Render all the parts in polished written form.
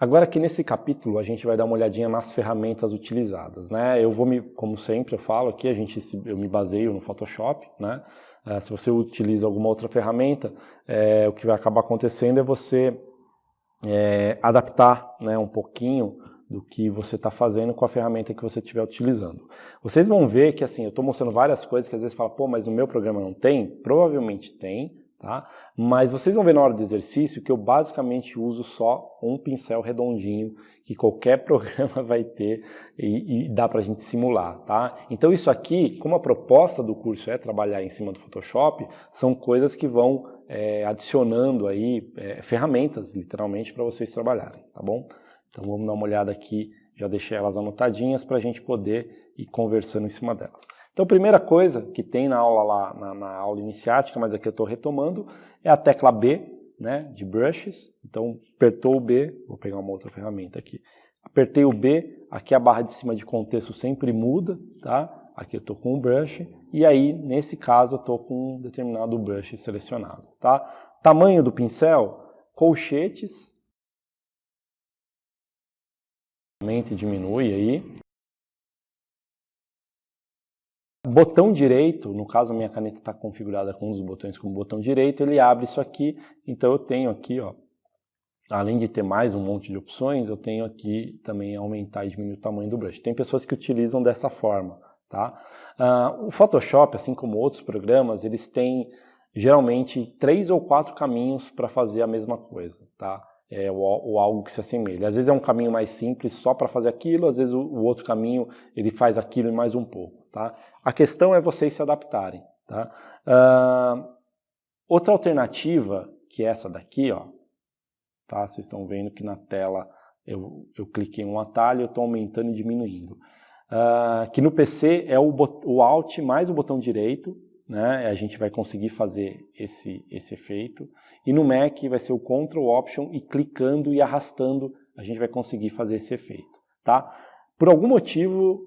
Agora aqui nesse capítulo a gente vai dar uma olhadinha nas ferramentas utilizadas, né? Eu vou como sempre eu falo aqui, eu me baseio no Photoshop, né? Se você utiliza alguma outra ferramenta, o que vai acabar acontecendo é você adaptar, né, um pouquinho do que você está fazendo com a ferramenta que você estiver utilizando. Vocês vão ver que assim, eu estou mostrando várias coisas que às vezes falam, pô, mas no meu programa não tem? Provavelmente tem, tá? Mas vocês vão ver na hora do exercício que eu basicamente uso só um pincel redondinho que qualquer programa vai ter e dá pra gente simular, tá? Então isso aqui, como a proposta do curso é trabalhar em cima do Photoshop, são coisas que vão adicionando aí ferramentas, literalmente, para vocês trabalharem, tá bom? Então vamos dar uma olhada aqui, já deixei elas anotadinhas para a gente poder ir conversando em cima delas. Então a primeira coisa que tem na aula lá, na aula iniciática, mas aqui eu estou retomando, é a tecla B, né, de brushes. Então apertou o B, vou pegar uma outra ferramenta aqui. Apertei o B, aqui a barra de cima de contexto sempre muda, tá? Aqui eu estou com o brush, e aí nesse caso eu estou com um determinado brush selecionado, tá? Tamanho do pincel, colchetes, aumenta e diminui aí. Botão direito, no caso a minha caneta está configurada com os botões como botão direito, ele abre isso aqui, então eu tenho aqui, ó, além de ter mais um monte de opções, eu tenho aqui também aumentar e diminuir o tamanho do brush. Tem pessoas que utilizam dessa forma, tá? O Photoshop, assim como outros programas, eles têm geralmente 3 ou 4 caminhos para fazer a mesma coisa, tá? Ou algo que se assemelha. Às vezes é um caminho mais simples só para fazer aquilo, às vezes o outro caminho ele faz aquilo e mais um pouco, tá? A questão é vocês se adaptarem, tá? Outra alternativa, que é essa daqui, ó, tá? Vocês estão vendo que na tela eu cliquei em um atalho, eu estou aumentando e diminuindo. Que no PC é o Alt mais o botão direito, né? A gente vai conseguir fazer esse efeito. E no Mac vai ser o Ctrl Option e clicando e arrastando a gente vai conseguir fazer esse efeito, tá? Por algum motivo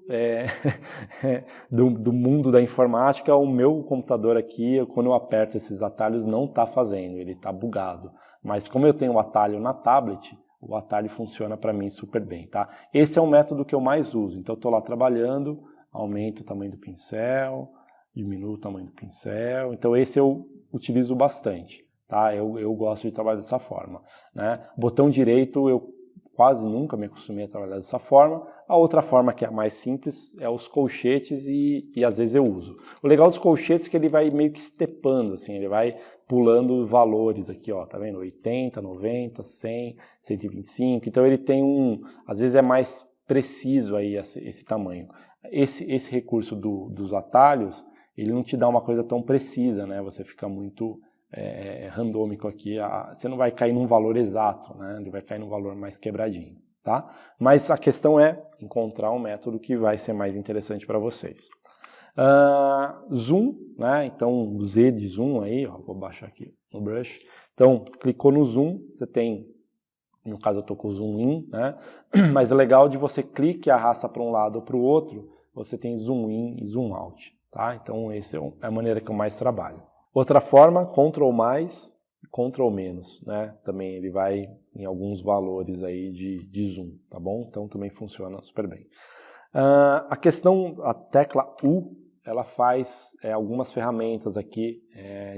do mundo da informática, o meu computador aqui, quando eu aperto esses atalhos, não está fazendo, ele está bugado. Mas como eu tenho o atalho na tablet, o atalho funciona para mim super bem, tá? Esse é o método que eu mais uso. Então eu estou lá trabalhando, aumento o tamanho do pincel, diminuo o tamanho do pincel. Então esse eu utilizo bastante, tá? Eu gosto de trabalhar dessa forma, né? Botão direito eu quase nunca me acostumei a trabalhar dessa forma. A outra forma, que é a mais simples, é os colchetes e às vezes eu uso. O legal dos colchetes é que ele vai meio que stepando, assim, ele vai pulando valores aqui, ó, tá vendo? 80, 90, 100, 125. Então ele tem às vezes é mais preciso aí esse tamanho. Esse recurso dos atalhos, ele não te dá uma coisa tão precisa, né? Você fica muito randômico aqui, você não vai cair num valor exato, né? Ele vai cair num valor mais quebradinho, tá? Mas a questão é encontrar um método que vai ser mais interessante para vocês. Zoom, né? Então Z de zoom aí, ó, vou baixar aqui no brush. Então clicou no zoom, você tem, no caso eu estou com o zoom in, né? Mas é legal de você clica e arrasta para um lado ou para o outro, você tem zoom in e zoom out, tá? Então essa é a maneira que eu mais trabalho. Outra forma, Ctrl mais, Ctrl menos, né? Também ele vai em alguns valores aí de zoom, tá bom? Então também funciona super bem. A questão, a tecla U, ela faz algumas ferramentas aqui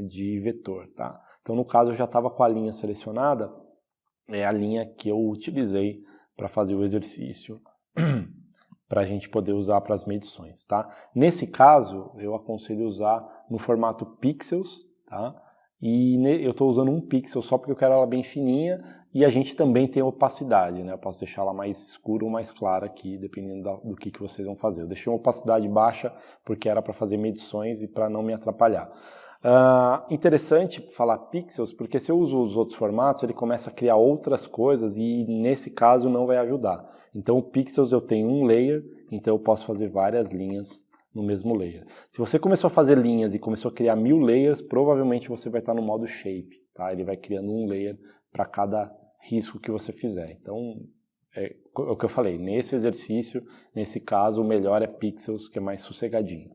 de vetor, tá? Então no caso eu já estava com a linha selecionada, é a linha que eu utilizei para fazer o exercício, para a gente poder usar para as medições, tá? Nesse caso, eu aconselho usar no formato pixels, tá? E eu estou usando um pixel só porque eu quero ela bem fininha e a gente também tem opacidade, né? Eu posso deixar ela mais escura ou mais clara aqui, dependendo do que vocês vão fazer. Eu deixei uma opacidade baixa porque era para fazer medições e para não me atrapalhar. Interessante falar pixels, porque se eu uso os outros formatos, ele começa a criar outras coisas e nesse caso não vai ajudar. Então o pixels eu tenho um layer, então eu posso fazer várias linhas no mesmo layer. Se você começou a fazer linhas e começou a criar 1000 layers, provavelmente você vai estar no modo shape, tá? Ele vai criando um layer para cada risco que você fizer. Então, é o que eu falei, nesse exercício, nesse caso, o melhor é pixels, que é mais sossegadinho.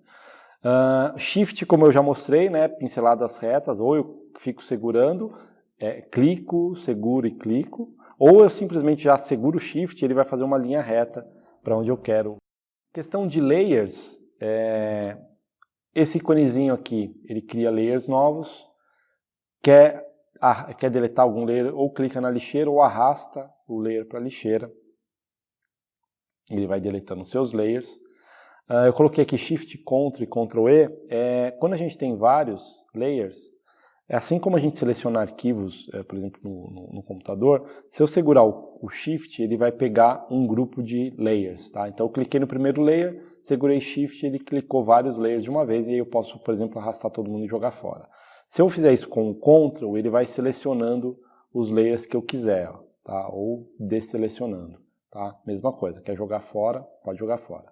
Shift, como eu já mostrei, né, pinceladas retas, ou eu fico segurando, clico, seguro e clico, Ou eu simplesmente já seguro o Shift e ele vai fazer uma linha reta para onde eu quero. Questão de layers, esse iconezinho aqui, ele cria layers novos, quer deletar algum layer, ou clica na lixeira ou arrasta o layer para a lixeira. Ele vai deletando seus layers. Eu coloquei aqui Shift, Ctrl e Ctrl E. Quando a gente tem vários layers, assim como a gente seleciona arquivos, por exemplo, no computador, se eu segurar o Shift, ele vai pegar um grupo de layers. Tá? Então eu cliquei no primeiro layer, segurei Shift, ele clicou vários layers de uma vez, e aí eu posso, por exemplo, arrastar todo mundo e jogar fora. Se eu fizer isso com o Ctrl, ele vai selecionando os layers que eu quiser, tá? Ou desselecionando. Tá? Mesma coisa, quer jogar fora, pode jogar fora.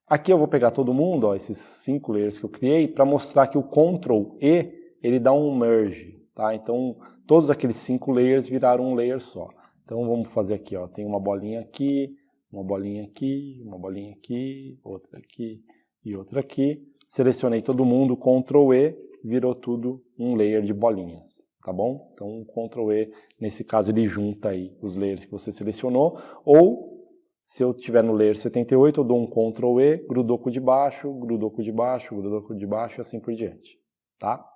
Aqui eu vou pegar todo mundo, ó, esses 5 layers que eu criei, para mostrar que o Ctrl E, ele dá um merge. Tá? Então, todos aqueles 5 layers viraram um layer só. Então, vamos fazer aqui, ó, tem uma bolinha aqui, uma bolinha aqui, uma bolinha aqui, outra aqui e outra aqui. Selecionei todo mundo, Ctrl E, virou tudo um layer de bolinhas. Tá bom? Então, o Ctrl E, nesse caso, ele junta aí os layers que você selecionou, ou, se eu estiver no layer 78, eu dou um Ctrl E, grudou com o de baixo, grudou com o de baixo, grudou com o de baixo, e assim por diante. Tá?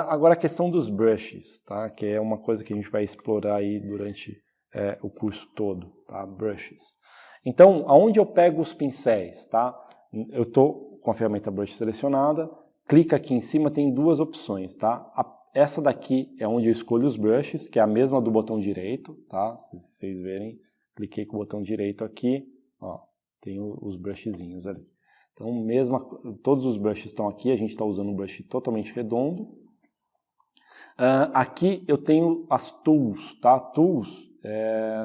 Agora a questão dos brushes, tá? Que é uma coisa que a gente vai explorar aí durante o curso todo, tá? Brushes. Então, aonde eu pego os pincéis, tá? Eu estou com a ferramenta Brush selecionada, clica aqui em cima, tem duas opções, tá? Essa daqui é onde eu escolho os brushes, que é a mesma do botão direito, tá? Se vocês verem, cliquei com o botão direito aqui, ó, tem os brushzinhos ali. Então, todos os brushes estão aqui, a gente está usando um brush totalmente redondo. Aqui eu tenho as tools, tá? Tools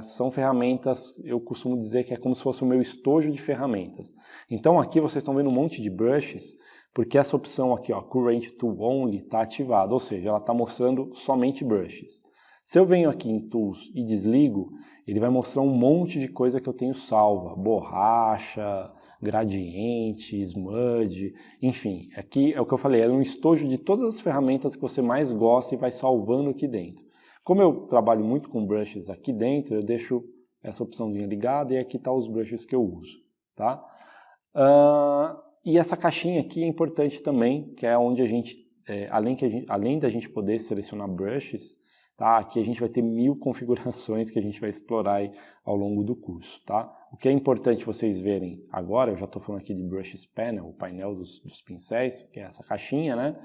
são ferramentas, eu costumo dizer que é como se fosse o meu estojo de ferramentas. Então aqui vocês estão vendo um monte de brushes, porque essa opção aqui, ó, Current Tool Only, está ativada, ou seja, ela está mostrando somente brushes. Se eu venho aqui em Tools e desligo, ele vai mostrar um monte de coisa que eu tenho salva, borracha, gradiente, smudge, enfim, aqui é o que eu falei, é um estojo de todas as ferramentas que você mais gosta e vai salvando aqui dentro. Como eu trabalho muito com brushes aqui dentro, eu deixo essa opçãozinha ligada e aqui está os brushes que eu uso, tá? E essa caixinha aqui é importante também, que é onde a gente, além da gente poder selecionar brushes, tá? Aqui a gente vai ter 1000 configurações que a gente vai explorar aí ao longo do curso, tá? O que é importante vocês verem agora, eu já estou falando aqui de Brushes Panel, o painel dos pincéis, que é essa caixinha, né?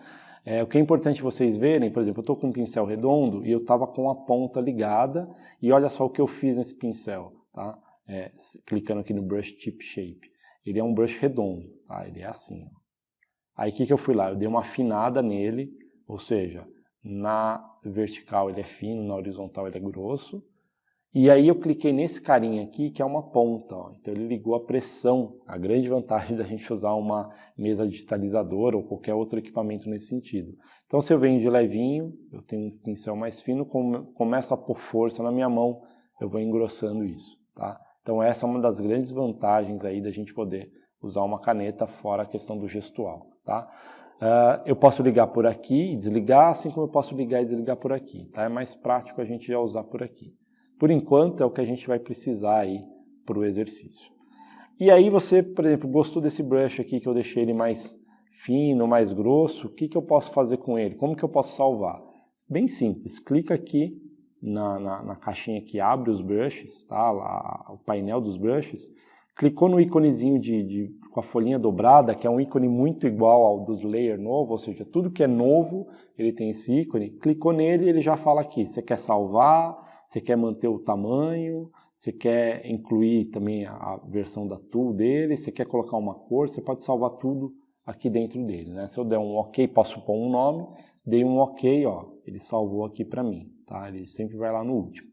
O que é importante vocês verem, por exemplo, eu estou com um pincel redondo e eu estava com a ponta ligada, e olha só o que eu fiz nesse pincel, tá? Clicando aqui no Brush Tip Shape. Ele é um brush redondo, tá? Ele é assim, ó. Aí o que eu fui lá? Eu dei uma afinada nele, ou seja, na vertical ele é fino, na horizontal ele é grosso. E aí eu cliquei nesse carinha aqui, que é uma ponta, ó. Então ele ligou a pressão, a grande vantagem da gente usar uma mesa digitalizadora ou qualquer outro equipamento nesse sentido. Então se eu venho de levinho, eu tenho um pincel mais fino, começo a pôr força na minha mão, eu vou engrossando isso, tá? Então essa é uma das grandes vantagens aí da gente poder usar uma caneta fora a questão do gestual, tá? Eu posso ligar por aqui e desligar, assim como eu posso ligar e desligar por aqui, tá? É mais prático a gente já usar por aqui. Por enquanto é o que a gente vai precisar aí para o exercício. E aí você, por exemplo, gostou desse brush aqui que eu deixei ele mais fino, mais grosso, o que eu posso fazer com ele? Como que eu posso salvar? Bem simples, clica aqui na caixinha que abre os brushes, tá? Lá, o painel dos brushes, clicou no íconezinho com a folhinha dobrada, que é um ícone muito igual ao dos layer novo, ou seja, tudo que é novo, ele tem esse ícone, clicou nele e ele já fala aqui, você quer salvar, você quer manter o tamanho, você quer incluir também a versão da tool dele, você quer colocar uma cor, você pode salvar tudo aqui dentro dele, né? Se eu der um OK, posso pôr um nome, dei um OK, ó, ele salvou aqui para mim, tá? Ele sempre vai lá no último.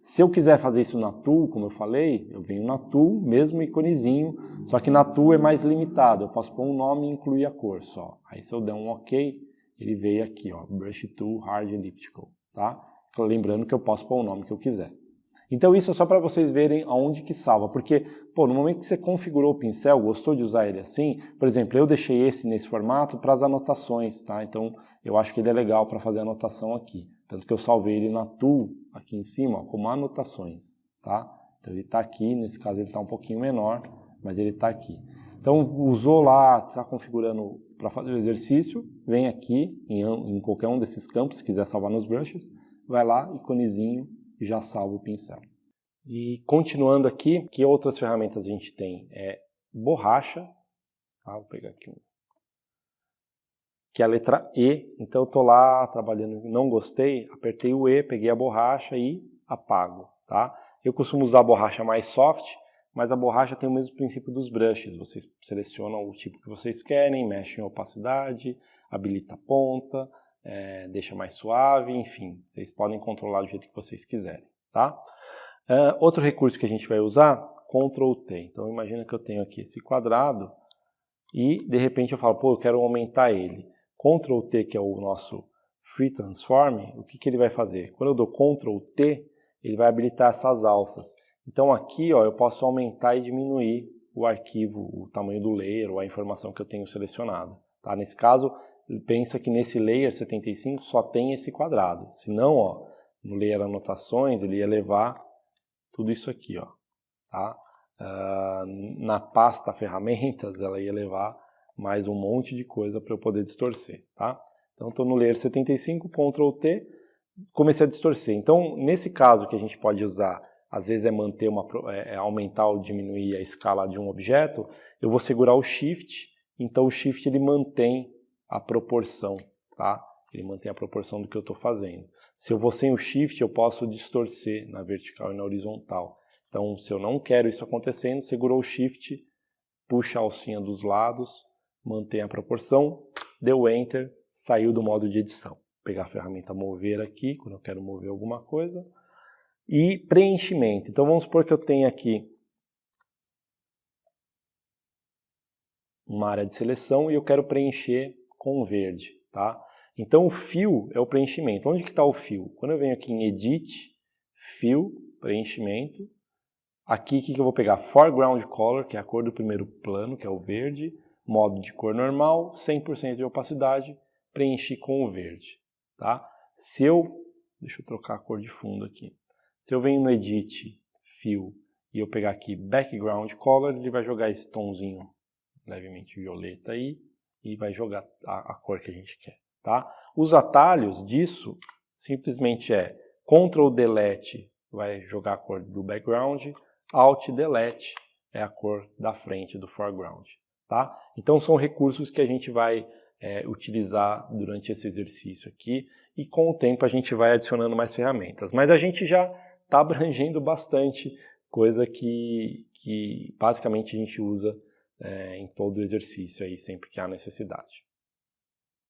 Se eu quiser fazer isso na tool, como eu falei, eu venho na tool, mesmo iconezinho, só que na tool é mais limitado, eu posso pôr um nome e incluir a cor só. Aí se eu der um OK, ele veio aqui, ó, Brush Tool Hard Elliptical, tá? Lembrando que eu posso pôr o nome que eu quiser. Então isso é só para vocês verem aonde que salva, porque pô, no momento que você configurou o pincel, gostou de usar ele assim, por exemplo, eu deixei esse nesse formato para as anotações, tá? Então eu acho que ele é legal para fazer anotação aqui. Tanto que eu salvei ele na tool, aqui em cima, ó, como anotações, tá? Então ele está aqui, nesse caso ele está um pouquinho menor, mas ele está aqui. Então usou lá, está configurando para fazer o exercício, vem aqui em qualquer um desses campos, se quiser salvar nos brushes, vai lá, iconezinho, e já salva o pincel. E continuando aqui, que outras ferramentas a gente tem? Borracha, tá? Vou pegar aqui que é a letra E, então eu estou lá trabalhando, não gostei, apertei o E, peguei a borracha e apago, tá? Eu costumo usar a borracha mais soft, mas a borracha tem o mesmo princípio dos brushes, vocês selecionam o tipo que vocês querem, mexem em opacidade, habilita a ponta, deixa mais suave, enfim, vocês podem controlar do jeito que vocês quiserem, tá? Outro recurso que a gente vai usar, Ctrl T, então imagina que eu tenho aqui esse quadrado e de repente eu falo, pô, eu quero aumentar ele. Ctrl T, que é o nosso Free Transform, o que ele vai fazer? Quando eu dou Ctrl T, ele vai habilitar essas alças. Então aqui ó, eu posso aumentar e diminuir o arquivo, o tamanho do layer ou a informação que eu tenho selecionado. Tá? Nesse caso, pensa que nesse layer 75 só tem esse quadrado. Se não, ó, no layer anotações, ele ia levar tudo isso aqui. Ó, tá? Na pasta ferramentas, ela ia levar mais um monte de coisa para eu poder distorcer, tá? Então, estou no layer 75, Ctrl T, comecei a distorcer. Então, nesse caso que a gente pode usar, às vezes manter aumentar ou diminuir a escala de um objeto, eu vou segurar o Shift, então o Shift ele mantém a proporção, tá? Ele mantém a proporção do que eu estou fazendo. Se eu vou sem o Shift, eu posso distorcer na vertical e na horizontal. Então, se eu não quero isso acontecendo, segurou o Shift, puxa a alcinha dos lados, mantém a proporção, deu Enter, saiu do modo de edição. Vou pegar a ferramenta mover aqui, quando eu quero mover alguma coisa. E preenchimento. Então vamos supor que eu tenho aqui uma área de seleção e eu quero preencher com verde, tá? Então o fio é o preenchimento. Onde que está o fio? Quando eu venho aqui em Edit, Fio, Preenchimento, aqui o que eu vou pegar? Foreground Color, que é a cor do primeiro plano, que é o verde, modo de cor normal, 100% de opacidade, preenchi com o verde, tá? Deixa eu trocar a cor de fundo aqui. Se eu venho no Edit, Fio, e eu pegar aqui Background Color, ele vai jogar esse tomzinho levemente violeta aí, e vai jogar a cor que a gente quer, tá? Os atalhos disso, simplesmente Ctrl Delete, vai jogar a cor do background, Alt Delete é a cor da frente do foreground, tá? Então são recursos que a gente vai utilizar durante esse exercício aqui e com o tempo a gente vai adicionando mais ferramentas. Mas a gente já está abrangendo bastante coisa que basicamente a gente usa em todo o exercício aí sempre que há necessidade.